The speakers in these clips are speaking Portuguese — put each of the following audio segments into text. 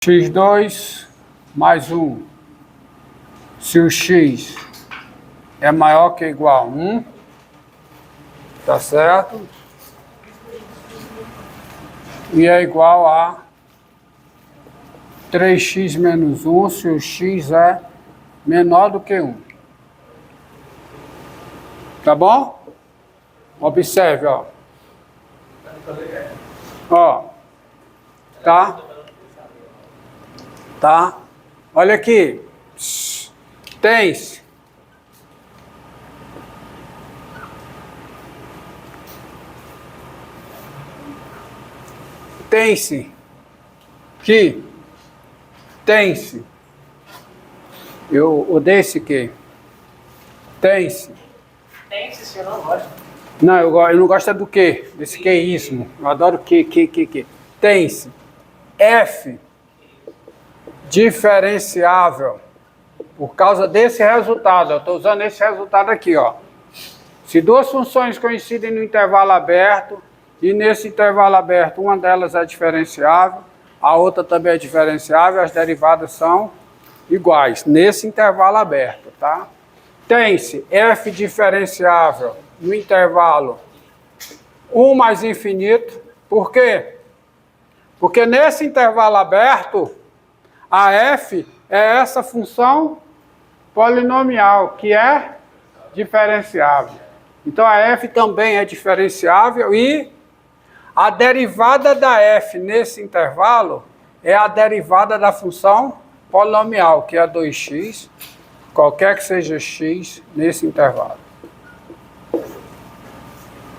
x2 mais 1. Se o x é maior que ou igual a 1, tá certo? E é igual a 3x menos 1 se o x é menor do que 1. Tá bom? Observe, ó. Ó. Tá? Tá? Olha aqui. Tem-se. Tem-se. Que? Tem-se. O desse que? Tem-se. Tem-se, se eu não gosto. Não, eu não gosto do que? Desse queísmo. Eu adoro que. Tem-se. F diferenciável por causa desse resultado. Eu estou usando esse resultado aqui, ó. Se duas funções coincidem no intervalo aberto e nesse intervalo aberto uma delas é diferenciável, a outra também é diferenciável, as derivadas são iguais nesse intervalo aberto, tá? Tem-se f diferenciável no intervalo 1 mais infinito. Por quê? Porque nesse intervalo aberto, a f é essa função polinomial, que é diferenciável. Então, a f também é diferenciável e a derivada da f nesse intervalo é a derivada da função polinomial, que é 2x, qualquer que seja x nesse intervalo.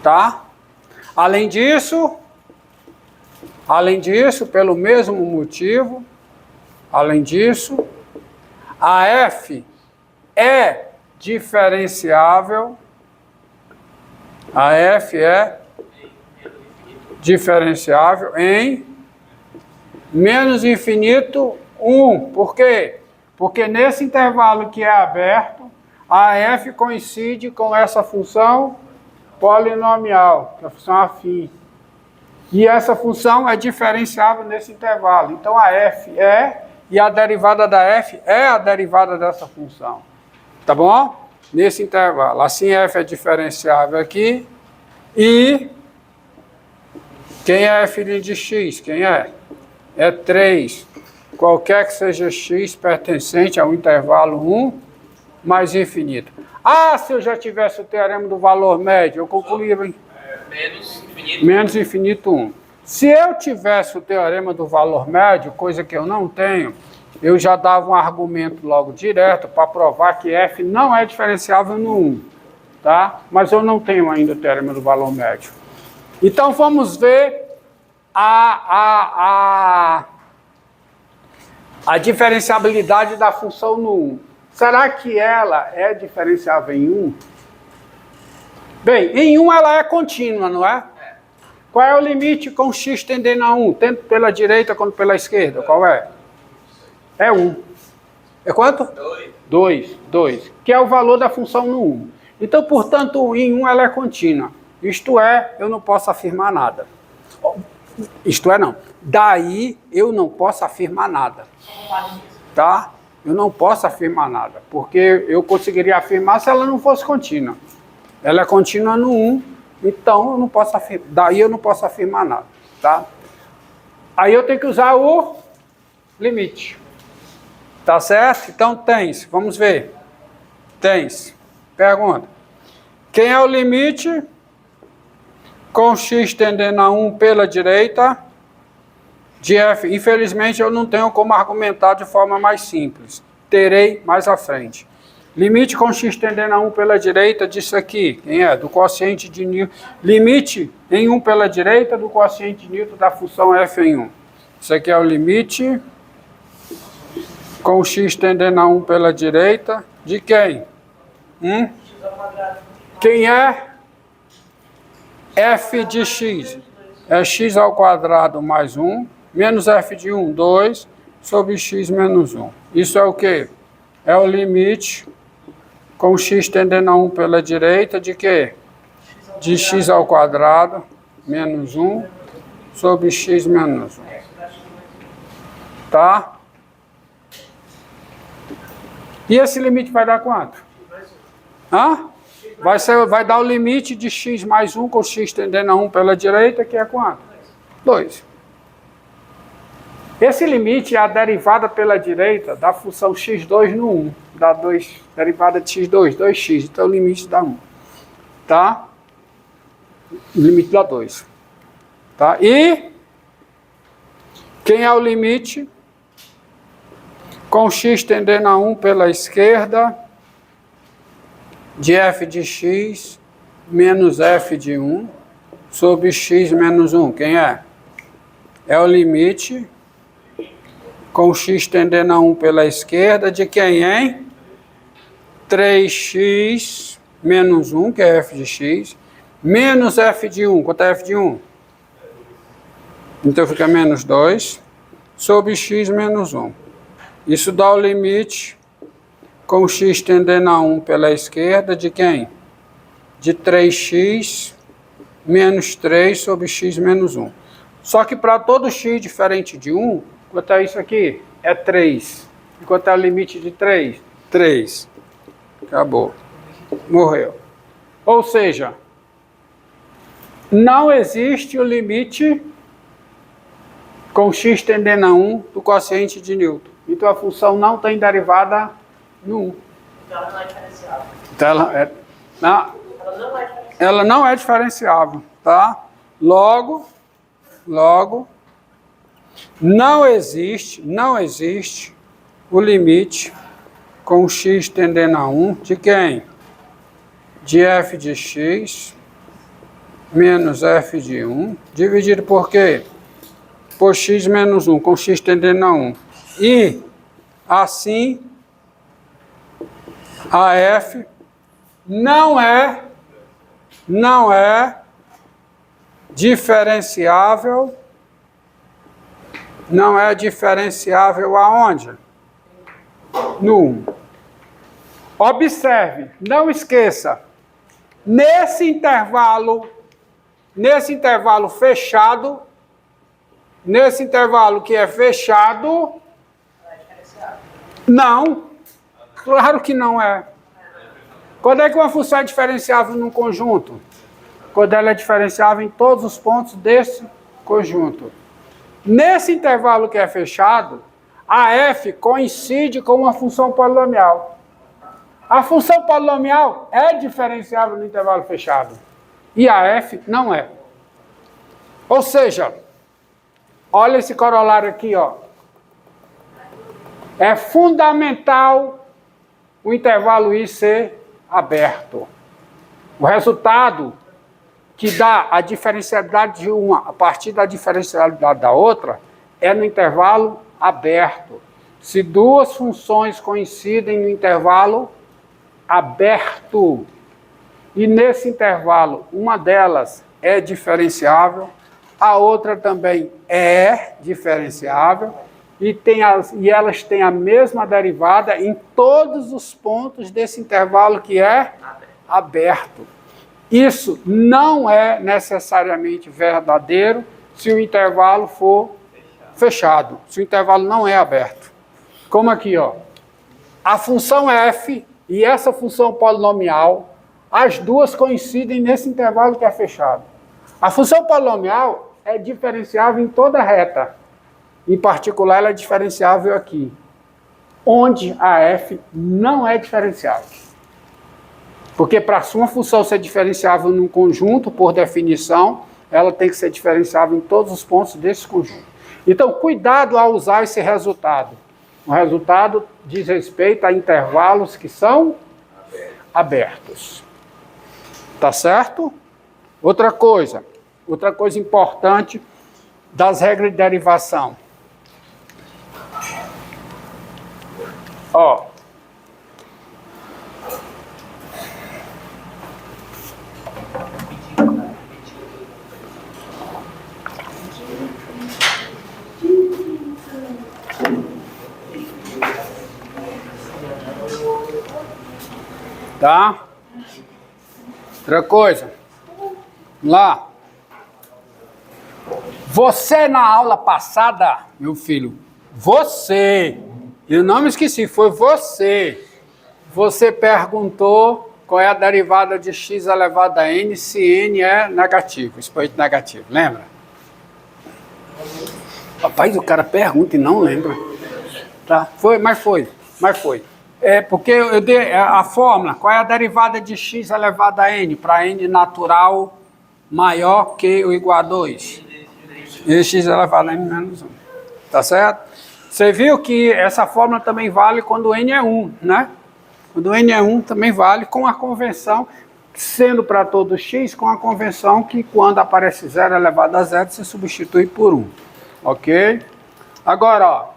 Tá? Além disso, pelo mesmo motivo, a f é diferenciável. A f é diferenciável em menos infinito 1. Por quê? Porque nesse intervalo que é aberto, a f coincide com essa função polinomial, que é a função afim. E essa função é diferenciável nesse intervalo. Então, a f é, e a derivada da f é a derivada dessa função. Tá bom? Nesse intervalo. Assim, f é diferenciável aqui. E quem é filho de x? Quem é? É 3. Qualquer que seja x pertencente ao intervalo 1 mais infinito. Ah, se eu já tivesse o teorema do valor médio, eu concluía menos infinito 1. Se eu tivesse o teorema do valor médio, coisa que eu não tenho, eu já dava um argumento logo direto para provar que f não é diferenciável no 1. Tá? Mas eu não tenho ainda o teorema do valor médio. Então vamos ver a diferenciabilidade da função no 1. Será que ela é diferenciável em 1? Bem, em 1 ela é contínua, não é? Qual é o limite com x tendendo a 1? Tanto pela direita quanto pela esquerda. Qual é? É 1. É quanto? 2. Que é o valor da função no 1. Então, portanto, em 1 ela é contínua. Isto é, eu não posso afirmar nada. Isto é, não. Daí, eu não posso afirmar nada. Tá? Eu não posso afirmar nada. Porque eu conseguiria afirmar se ela não fosse contínua. Ela é contínua no 1, então eu não posso afirmar. Daí eu não posso afirmar nada. Tá? Aí eu tenho que usar o limite. Tá certo? Então, tem-se. Vamos ver. Tem-se. Pergunta. Quem é o limite com x tendendo a 1 pela direita de f? Infelizmente, eu não tenho como argumentar de forma mais simples. Terei mais à frente. Limite com x tendendo a 1 pela direita disso aqui. Quem é? Do quociente de Newton. Limite em 1 pela direita do quociente de Newton da função f em 1. Isso aqui é o limite com x tendendo a 1 pela direita de quem? Quem é f de x? É x ao quadrado mais 1, menos f de 1, 2, sobre x menos 1. Isso é o quê? É o limite com x tendendo a 1 pela direita de quê? De x ao quadrado menos 1 sobre x menos 1. Tá? E esse limite vai dar quanto? Hã? Vai dar o limite de x mais 1 com x tendendo a 1 pela direita, que é quanto? 2. Esse limite é a derivada pela direita da função x2 no 1. Dá 2, derivada de x2, 2x. Então o limite dá 1. Tá? O limite dá 2. Tá? E quem é o limite? Com x tendendo a 1 pela esquerda, de f de x menos f de 1 sobre x menos 1. Quem é? É o limite com x tendendo a 1 pela esquerda de quem, hein? 3x menos 1, que é f de x, menos f de 1. Quanto é f de 1? Então fica menos 2 sobre x menos 1. Isso dá o limite com x tendendo a 1 pela esquerda de quem? De 3x menos 3 sobre x menos 1. Só que para todo x diferente de 1, quanto é isso aqui? É 3. E quanto é o limite de 3? 3. Acabou. Morreu. Ou seja, não existe o limite com x tendendo a 1 do quociente de Newton. Então a função não tem derivada no 1. Então ela não é diferenciável. Então ela não é diferenciável, tá? Logo, não existe o limite com x tendendo a 1 de quem? De f de x menos f de 1, dividido por quê? Por x menos 1, com x tendendo a 1. E, assim, a f não é diferenciável. Não é diferenciável aonde? No 1. Observe, não esqueça, nesse intervalo fechado, nesse intervalo que é fechado, não, claro que não é. Quando é que uma função é diferenciável num conjunto? Quando ela é diferenciável em todos os pontos desse conjunto. Nesse intervalo que é fechado, a f coincide com uma função polinomial. A função polinomial é diferenciável no intervalo fechado. E a f não é. Ou seja, olha esse corolário aqui, ó. É fundamental o intervalo I ser aberto. O resultado que dá a diferencialidade de uma a partir da diferencialidade da outra é no intervalo aberto. Se duas funções coincidem no intervalo aberto e nesse intervalo uma delas é diferenciável, a outra também é diferenciável e elas têm a mesma derivada em todos os pontos desse intervalo que é aberto. Isso não é necessariamente verdadeiro se o intervalo for fechado, se o intervalo não é aberto. Como aqui, ó. A função f e essa função polinomial, as duas coincidem nesse intervalo que é fechado. A função polinomial é diferenciável em toda reta. Em particular, ela é diferenciável aqui, onde a f não é diferenciável. Porque para uma função ser diferenciável num conjunto, por definição, ela tem que ser diferenciável em todos os pontos desse conjunto. Então, cuidado ao usar esse resultado. O resultado diz respeito a intervalos que são abertos. Tá certo? Outra coisa importante das regras de derivação. Ó. Tá? Outra coisa. Vamos lá. Você na aula passada, meu filho, Você, eu não me esqueci, foi você. Você perguntou qual é a derivada de x elevado a n se n é negativo, expoente negativo, lembra? Rapaz, o cara pergunta e não lembra. Tá? Mas foi. É porque eu dei a fórmula, qual é a derivada de x elevado a n, para n natural maior que ou igual a 2? E x elevado a n menos 1. Tá certo? Você viu que essa fórmula também vale quando n é 1, né? Quando n é 1 também vale com a convenção, sendo para todo x, com a convenção que quando aparece 0 elevado a 0, se substitui por 1. Ok? Agora, ó.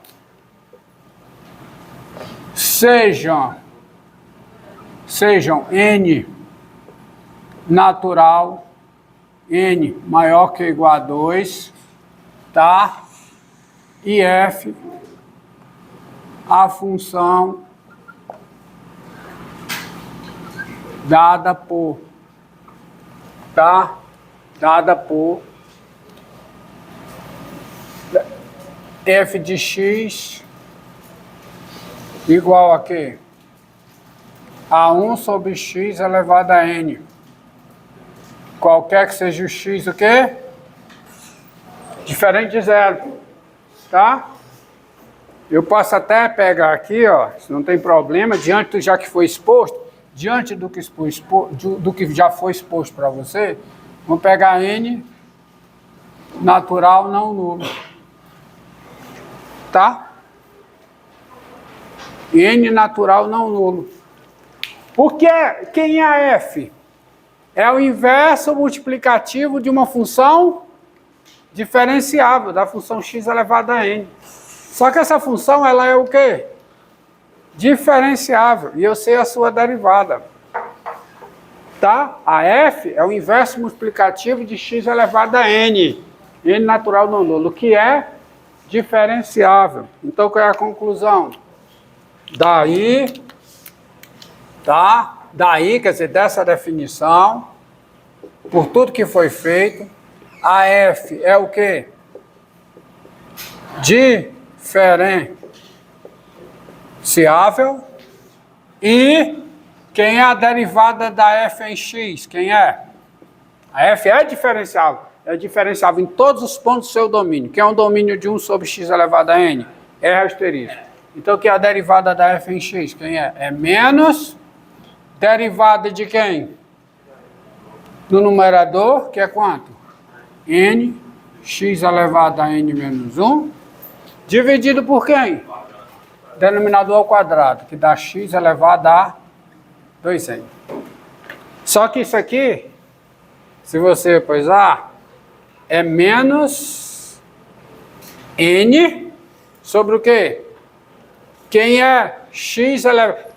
Sejam n natural, n maior que ou igual a 2, tá? E f, a função dada por, tá? Dada por f de x igual a quê? A 1 sobre x elevado a n. Qualquer que seja o x, o quê? Diferente de zero. Tá? Eu posso até pegar aqui, ó, se não tem problema, diante do já que foi exposto, diante do que já foi exposto para você, vamos pegar n natural não nulo. Tá? N natural não nulo. Porque quem é a f? É o inverso multiplicativo de uma função diferenciável, da função x elevado a n. Só que essa função, ela é o quê? Diferenciável. E eu sei a sua derivada. Tá? A f é o inverso multiplicativo de x elevado a n. N natural não nulo, que é diferenciável. Então, qual é a conclusão? Daí, tá? Daí, quer dizer, dessa definição, por tudo que foi feito, a f é o quê? Diferenciável. E quem é a derivada da f em x? Quem é? A f é diferenciável. É diferenciável em todos os pontos do seu domínio. Que é um domínio de 1 sobre x elevado a n? É asterisco. Então, que é a derivada da f em x? Quem é? É menos derivada de quem? No numerador, que é quanto? N, x elevado a n menos 1, dividido por quem? Denominador ao quadrado, que dá x elevado a 2n. Só que isso aqui, se você pesar, é menos n sobre o quê? Quem é x elevado...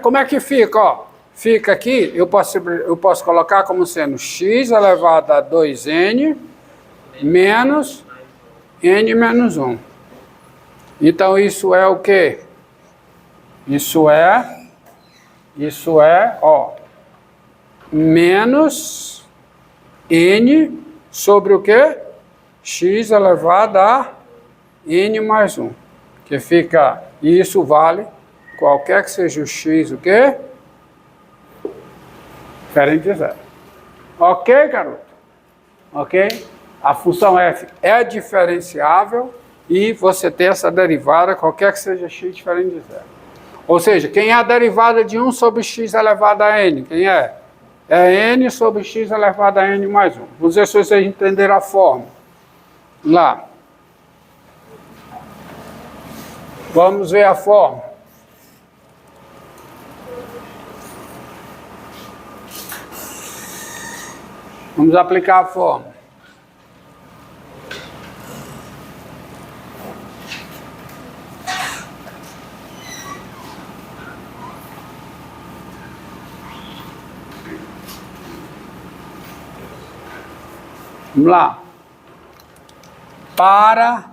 Como é que fica, ó? Fica aqui, eu posso colocar como sendo x elevado a 2n menos n menos 1. Então, isso é o quê? Isso é, ó, menos n sobre o quê? X elevado a n mais 1. Que fica, e isso vale, qualquer que seja o x, o quê? Diferente de zero. Ok, garoto? Ok? A função f é diferenciável e você tem essa derivada, qualquer que seja x, diferente de zero. Ou seja, quem é a derivada de 1 sobre x elevado a n? Quem é? É n sobre x elevado a n mais 1. Vamos ver se vocês entenderam a forma. Lá. Vamos ver a forma. Vamos aplicar a forma. Vamos lá. Para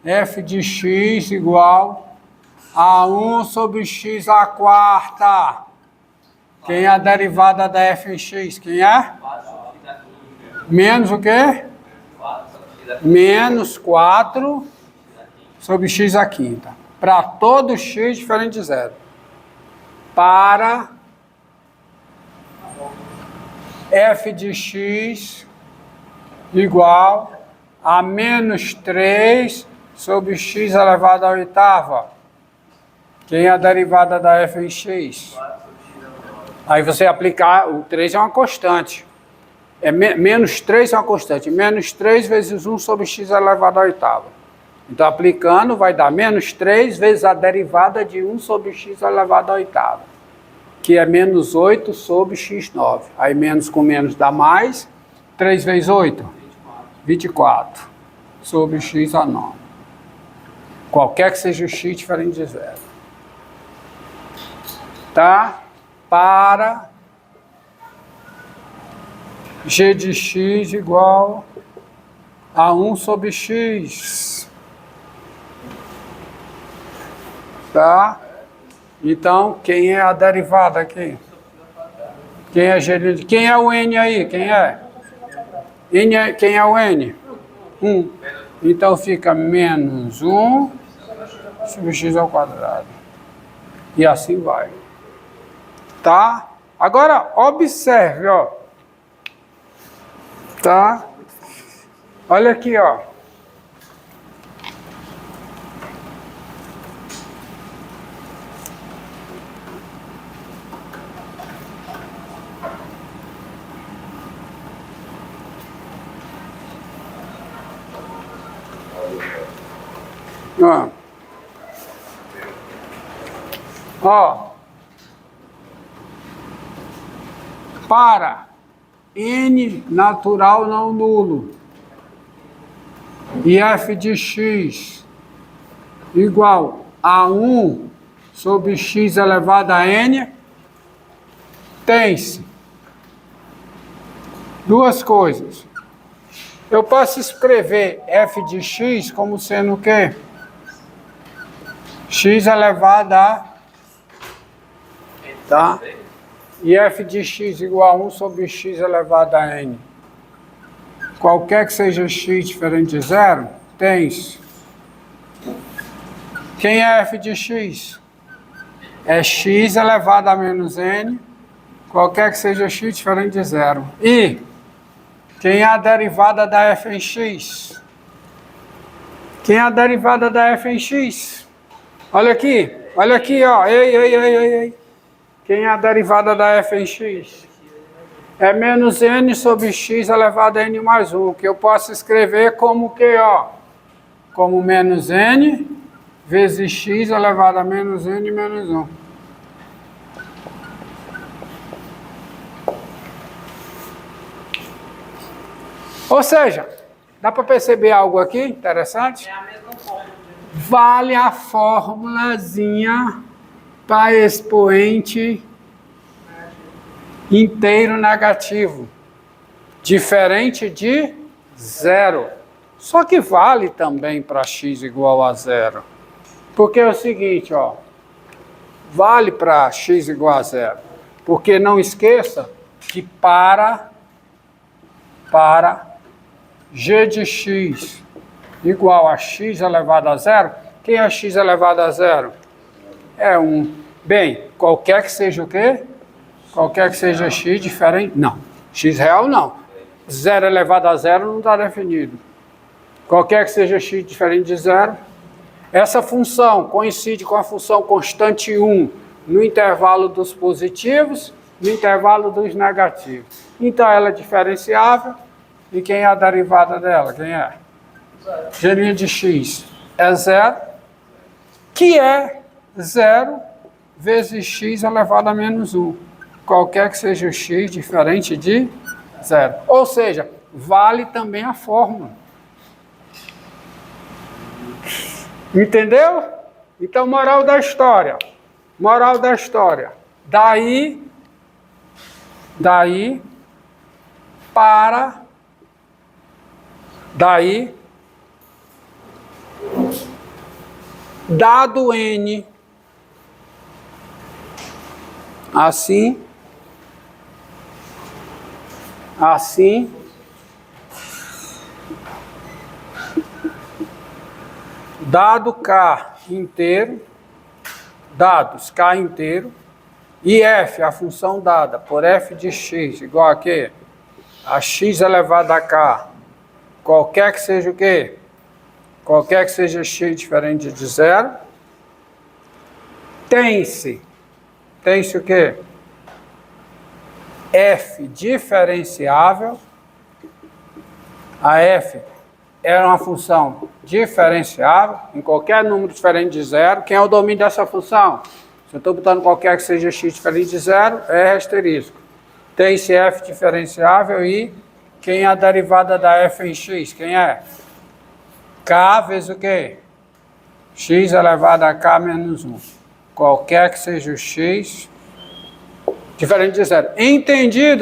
f de x igual a 1 sobre x à quarta. Quem é a derivada da f em x? Quem é? Menos o quê? menos 4 sobre x à quinta. Para todo x diferente de zero. Para f de x igual a menos 3 sobre x elevado à oitava. Quem é a derivada da f em x? Aí você aplicar, o 3 é uma constante. Menos 3 é uma constante. Menos 3 vezes 1 sobre x elevado à oitava. Então, aplicando, vai dar menos 3 vezes a derivada de 1 sobre x elevado à oitava, que é menos 8 sobre x9. Aí, menos com menos dá mais. 3 vezes 8? 24 sobre x a 9. Qualquer que seja o x diferente de zero. Tá? Para g de x igual a 1 sobre x. Tá? Então, quem é a derivada aqui? Quem é g de... Quem é o n aí? Quem é? Quem é o n? 1. Então, fica menos 1 sobre x ao quadrado. E assim vai. Tá? Agora, observe, ó. Tá? Olha aqui, ó. Ó. Para n natural não nulo e f de x igual a 1 sobre x elevado a n, tem-se duas coisas. Eu posso escrever f de x como sendo o quê? X elevado a... Tá? E f de x igual a 1 sobre x elevado a n. Qualquer que seja x diferente de zero, tem-se. Quem é f de x? É x elevado a menos n, qualquer que seja x diferente de zero. E quem é a derivada da f em x? Quem é a derivada da f em x? Olha aqui, ó. Ei. Quem é a derivada da f em x? É menos n sobre x elevado a n mais 1, que eu posso escrever como que, ó? Como menos n vezes x elevado a menos n menos 1. Ou seja, dá para perceber algo aqui interessante? É a mesma fórmula. Vale a formulazinha para expoente inteiro negativo, diferente de zero. Só que vale também para x igual a zero. Porque é o seguinte, ó, vale para x igual a zero. Porque não esqueça que para g de x igual a x elevado a zero, quem é x elevado a zero? É 1. Bem, qualquer que seja o quê? Qualquer que seja x diferente... Não, x real não. 0 elevado a zero não está definido. Qualquer que seja x diferente de zero. Essa função coincide com a função constante 1 no intervalo dos positivos, no intervalo dos negativos. Então, ela é diferenciável. E quem é a derivada dela? Quem é? G' de x é 0, que é 0 vezes x elevado a menos 1. Qualquer que seja o x diferente de 0. Ou seja, vale também a fórmula. Entendeu? Então, moral da história. Moral da história. Daí dado n assim dado K inteiro, dados K inteiro, e f, a função dada por f de x, igual a quê? A x elevado a k, qualquer que seja o quê? Qualquer que seja x diferente de zero, tem-se o quê? F diferenciável, a f é uma função diferenciável, em qualquer número diferente de zero. Quem é o domínio dessa função? Se eu estou botando qualquer que seja x diferente de zero, é asterisco. Tem-se f diferenciável e quem é a derivada da f em x? Quem é? K vezes o quê? X elevado a k menos 1. Qualquer que seja o x diferente de zero. Entendido?